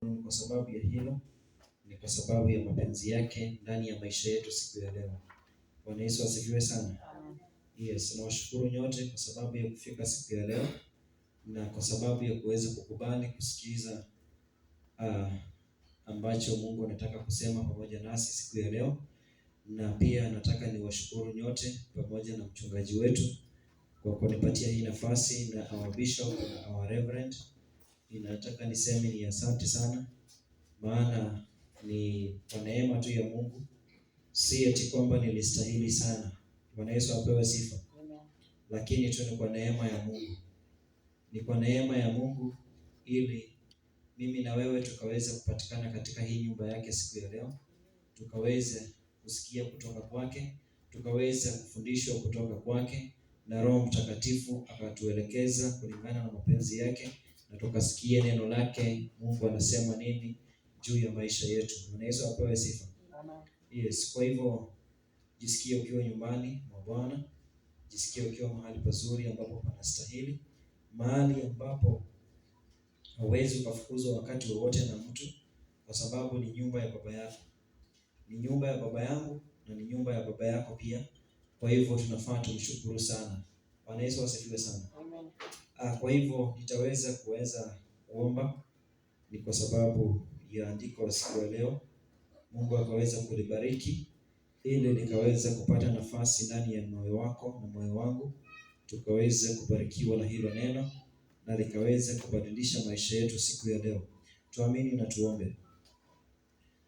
Kwa sababu ya hilo, ni kwa sababu ya mapenzi yake ndani ya maisha yetu siku ya leo. Bwana Yesu asifiwe sana. Yes, nawashukuru nyote kwa sababu ya kufika siku ya leo na kwa sababu ya kuweza kukubali kusikiza ambacho Mungu anataka kusema pamoja nasi siku ya leo. Na pia nataka niwashukuru nyote pamoja na mchungaji wetu kwa kunipatia hii nafasi na our bishop na our reverend. Ninataka niseme ni asante sana, maana ni kwa neema tu ya Mungu, si eti kwamba nilistahili sana. Bwana Yesu apewe sifa. Lakini tu ni kwa neema ya Mungu. Ni kwa neema ya Mungu ili mimi na wewe tukaweze kupatikana katika hii nyumba yake siku ya leo. Tukaweze kusikia kutoka kwake, tukaweze kufundishwa kutoka kwake, na Roho Mtakatifu akatuelekeza kulingana na mapenzi yake, na tukasikie neno lake. Mungu anasema nini juu ya maisha yetu. Bwana Yesu apewe sifa. Yes, kwa hivyo jisikie ukiwa nyumbani mwa Bwana, jisikie ukiwa mahali pazuri ambapo panastahili, mahali ambapo hauwezi ukafukuzwa wakati wowote na mtu, kwa sababu ni nyumba ya baba yako. Ni nyumba ya baba yangu na ni nyumba ya baba yako pia. Kwa hivyo tunafaa tumshukuru sana. Bwana Yesu asifiwe sana. Amen. Kwa hivyo nitaweza kuomba, ni kwa sababu ya andiko siku ya leo. Mungu akaweza kulibariki ili nikaweza kupata nafasi ndani ya moyo wako na moyo wangu, tukaweza kubarikiwa na hilo neno na likaweza kubadilisha maisha yetu siku ya leo. Tuamini na tuombe.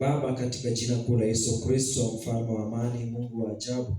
Baba, katika jina kuu la Yesu Kristo, mfalme wa amani, Mungu wa ajabu,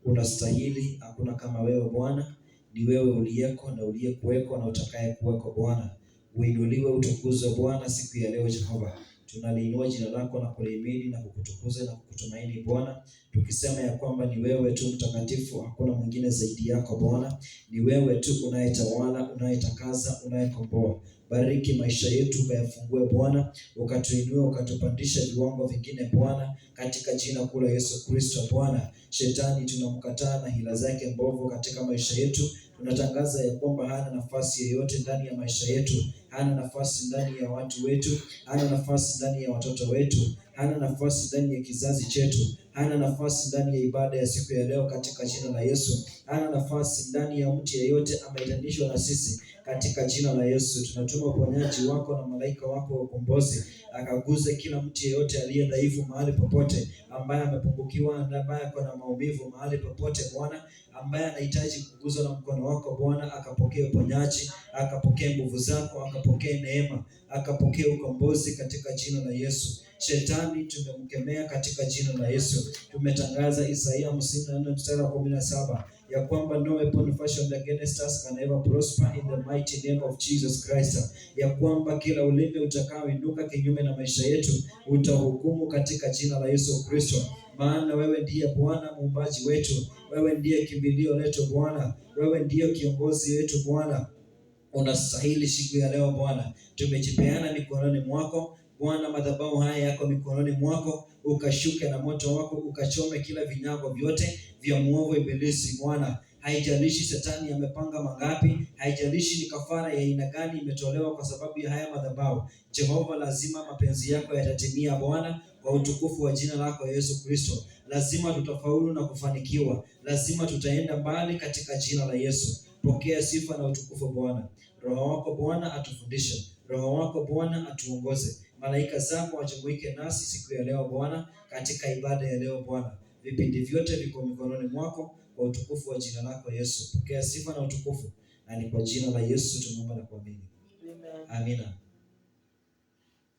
unastahili, hakuna kama wewe Bwana. Ni wewe uliyeko na uliyekuweko na utakaye kuweko Bwana. Uinuliwe, utukuzwe Bwana siku ya leo Jehova. Tunaliinua jina lako na kulihimidi na kukutukuza na kukutumaini Bwana, tukisema ya kwamba ni wewe tu mtakatifu, hakuna mwingine zaidi yako Bwana. Ni wewe tu unayetawala, unayetakaza, unayekomboa. Bariki maisha yetu, ukayafungue Bwana, ukatuinue, ukatupandisha viwango vingine Bwana, katika jina kuu la Yesu Kristo Bwana. Shetani tunamkataa na hila zake mbovu katika maisha yetu. Tunatangaza ya kwamba hana nafasi yoyote ndani ya maisha yetu, hana nafasi ndani ya watu wetu, hana nafasi ndani ya watoto wetu, hana nafasi ndani ya kizazi chetu, hana nafasi ndani ya ibada ya siku ya leo katika jina la Yesu. Hana nafasi ndani ya mtu yeyote ameitanishwa na sisi katika jina la Yesu. Tunatuma uponyaji wako na malaika wako wa ukombozi, akaguze kila mtu yeyote aliye dhaifu mahali popote, ambaye amepungukiwa, ambaye ako na maumivu mahali popote Bwana, ambaye anahitaji kuguzwa na mkono wako Bwana, akapokee uponyaji, akapokee nguvu zako, akapokee neema, akapokee ukombozi katika jina la Yesu. Shetani tumemkemea katika jina la Yesu. Tumetangaza Isaia 54:17 ya kwamba no weapon fashioned against us can ever prosper in the mighty name of Jesus Christ. Ya kwamba kila ulimi utakaoinuka kinyume na maisha yetu utahukumu katika jina la Yesu Kristo. Maana wewe ndiye Bwana muumbaji wetu, wewe ndiye kimbilio letu Bwana, wewe ndiye kiongozi wetu Bwana. Unastahili siku ya leo Bwana. Tumejipeana mikononi mwako Bwana, madhabahu haya yako mikononi mwako, ukashuke na moto wako, ukachome kila vinyago vyote vya muovu ibilisi Bwana. Haijalishi Shetani amepanga mangapi, haijalishi ni kafara ya aina gani imetolewa kwa sababu ya haya madhabahu, Jehova, lazima mapenzi yako yatatimia Bwana, kwa utukufu wa jina lako Yesu Kristo. Lazima tutafaulu na kufanikiwa, lazima tutaenda mbali katika jina la Yesu. Pokea sifa na utukufu Bwana. Roho wako Bwana atufundishe, Roho wako Bwana atuongoze. Malaika zako wajumuike nasi siku ya leo Bwana, katika ibada ya leo Bwana. Vipindi vyote viko mikononi mwako, kwa utukufu wa jina lako Yesu. Pokea sifa na utukufu, na ni kwa jina la Yesu tunaomba na kuamini. Amina.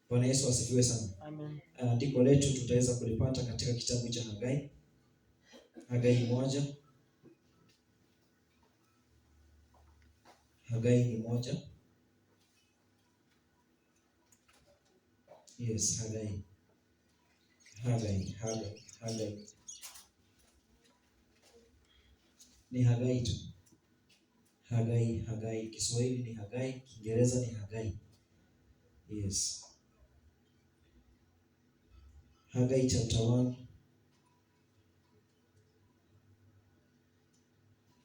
Bwana Yesu asifiwe sana. Amen. Andiko letu tutaweza kulipata katika kitabu cha Hagai. Hagai 1. Hagai 1. Yes, Hagai. Ni Hagai tu. Hagai. Kiswahili ni Hagai, Kiingereza ni Hagai. Yes. Hagai chapter 1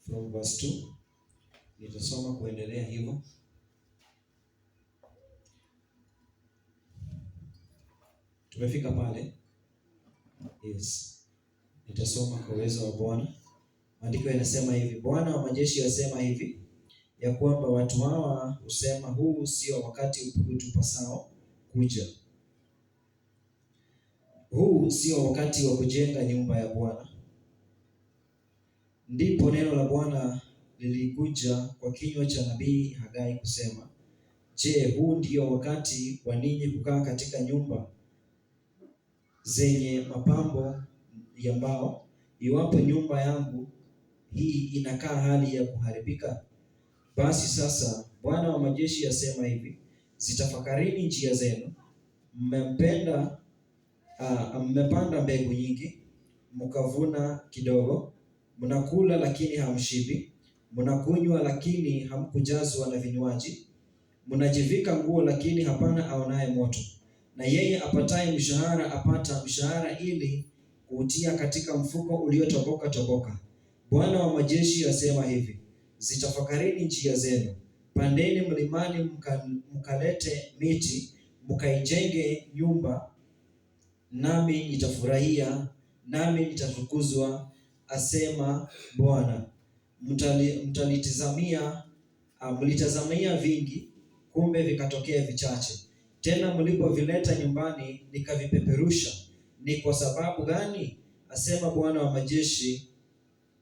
from verse 2. Nitasoma kuendelea hivyo. Tumefika pale? Yes. Nitasoma kwa uwezo wa Bwana. Maandiko yanasema hivi, Bwana wa majeshi asema hivi, ya kwamba watu hawa husema huu sio wakati utupasao kuja. Huu sio wakati wa kujenga nyumba ya Bwana. Ndipo neno la Bwana lilikuja kwa kinywa cha nabii Hagai kusema, je, huu ndio wakati wa ninyi kukaa katika nyumba zenye mapambo ya mbao, iwapo nyumba yangu hii inakaa hali ya kuharibika? Basi sasa Bwana wa majeshi asema hivi, zitafakarini njia zenu. Mmepanda mbegu nyingi, mkavuna kidogo. Mnakula lakini hamshibi, mnakunywa lakini hamkujazwa na vinywaji. Mnajivika nguo lakini hapana aonaye moto. Na yeye apataye mshahara apata mshahara ili kuutia katika mfuko uliotoboka toboka. Bwana wa majeshi asema hivi, zitafakarini njia zenu. Pandeni mlimani mkalete miti, mkaijenge nyumba, nami nitafurahia, nami nitatukuzwa, asema Bwana. Mlitazamia vingi, kumbe vikatokea vichache. Tena mlipovileta nyumbani nikavipeperusha. Ni kwa sababu gani? Asema Bwana wa majeshi,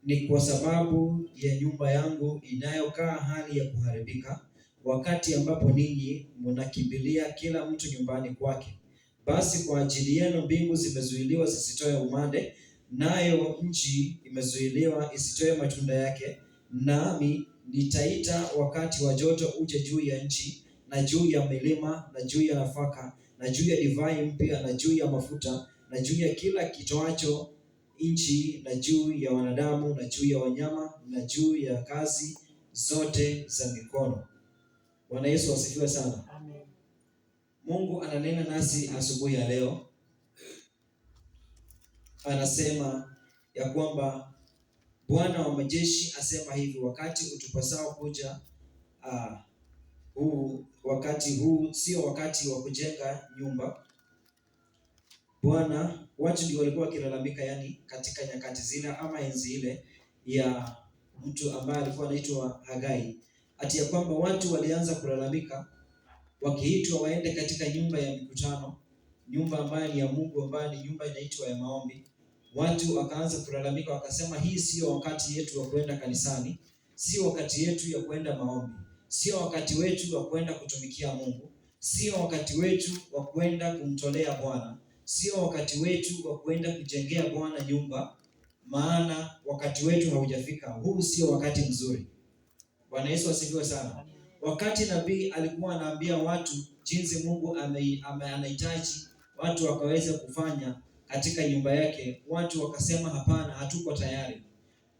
ni kwa sababu ya nyumba yangu inayokaa hali ya kuharibika, wakati ambapo ninyi mnakimbilia kila mtu nyumbani kwake. Basi kwa ajili yenu mbingu zimezuiliwa zisitoe umande, nayo nchi imezuiliwa isitoe matunda yake. Nami nitaita wakati wa joto uje juu ya nchi, na juu ya milima, na juu ya nafaka, na juu ya divai mpya, na juu ya mafuta, na juu ya kila kitoacho nchi, na juu ya wanadamu, na juu ya wanyama, na juu ya kazi zote za mikono. Bwana Yesu asifiwe sana. Amen. Mungu ananena nasi asubuhi ya leo. Anasema ya kwamba Bwana wa majeshi asema hivi, wakati utupasao kuja, wakati huu sio wakati wa kujenga nyumba. Bwana, watu ndio walikuwa wakilalamika, yani katika nyakati zile ama enzi ile ya mtu ambaye alikuwa anaitwa Hagai, ati ya kwamba watu walianza kulalamika wakiitwa waende katika nyumba ya mikutano, nyumba ambayo ni ya Mungu, ambayo ni nyumba inaitwa ya maombi. Watu wakaanza kulalamika wakasema, hii sio wakati yetu wa kwenda kanisani, sio wakati yetu ya kwenda maombi, sio wakati wetu wa kwenda kutumikia Mungu, sio wakati wetu wa kwenda kumtolea Bwana, sio wakati wetu wa kwenda kujengea Bwana nyumba, maana wakati wetu haujafika. Huu sio wakati mzuri. Bwana Yesu asifiwe sana. Wakati nabii alikuwa anaambia watu jinsi Mungu anahitaji watu wakaweza kufanya katika nyumba yake, watu wakasema hapana, hatuko tayari.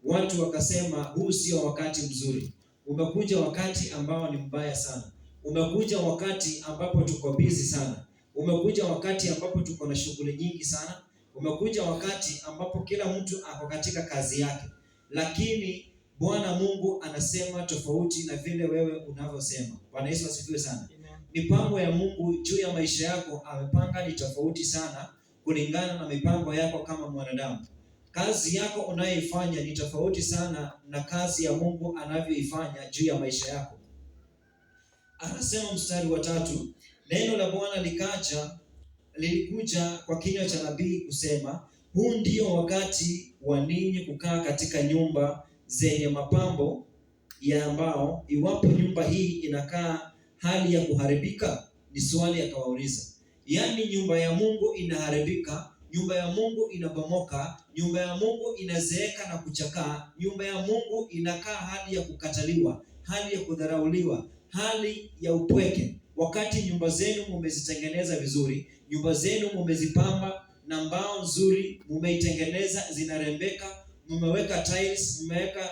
Watu wakasema huu sio wakati mzuri. Umekuja wakati ambao ni mbaya sana. Umekuja wakati ambapo tuko busy sana. Umekuja wakati ambapo tuko na shughuli nyingi sana. Umekuja wakati ambapo kila mtu ako katika kazi yake. Lakini Bwana Mungu anasema tofauti na vile wewe unavyosema. Bwana Yesu asifiwe sana. Mipango ya Mungu juu ya maisha yako amepanga ni tofauti sana kulingana na mipango yako kama mwanadamu. Kazi yako unayoifanya ni tofauti sana na kazi ya Mungu anavyoifanya juu ya maisha yako. Anasema mstari wa 3, neno la Bwana lilikuja kwa kinywa cha nabii kusema, huu ndio wakati wa ninyi kukaa katika nyumba zenye mapambo ya mbao, iwapo nyumba hii inakaa hali ya kuharibika. Ni swali akawauliza. Yaani nyumba ya Mungu inaharibika, nyumba ya Mungu inabomoka, nyumba ya Mungu inazeeka na kuchakaa, nyumba ya Mungu inakaa hali ya kukataliwa, hali ya kudharauliwa, hali ya upweke. Wakati nyumba zenu mumezitengeneza vizuri, nyumba zenu mumezipamba na mbao nzuri, mumeitengeneza zinarembeka, mumeweka tiles, mmeweka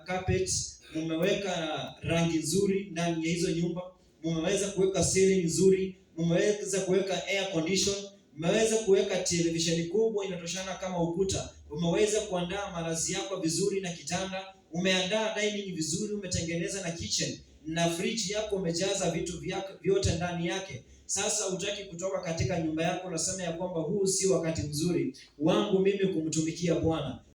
carpet, mumeweka rangi nzuri ndani ya hizo nyumba, mumeweza kuweka ceiling nzuri, mumeweza kuweka air condition, mmeweza kuweka televisheni kubwa inatoshana kama ukuta, umeweza kuandaa malazi yako vizuri na kitanda, umeandaa dining vizuri, umetengeneza na kitchen na fridge yako umejaza vitu vyako vyote ndani yake. Sasa hutaki kutoka katika nyumba yako, unasema ya kwamba huu si wakati mzuri wangu mimi kumtumikia Bwana.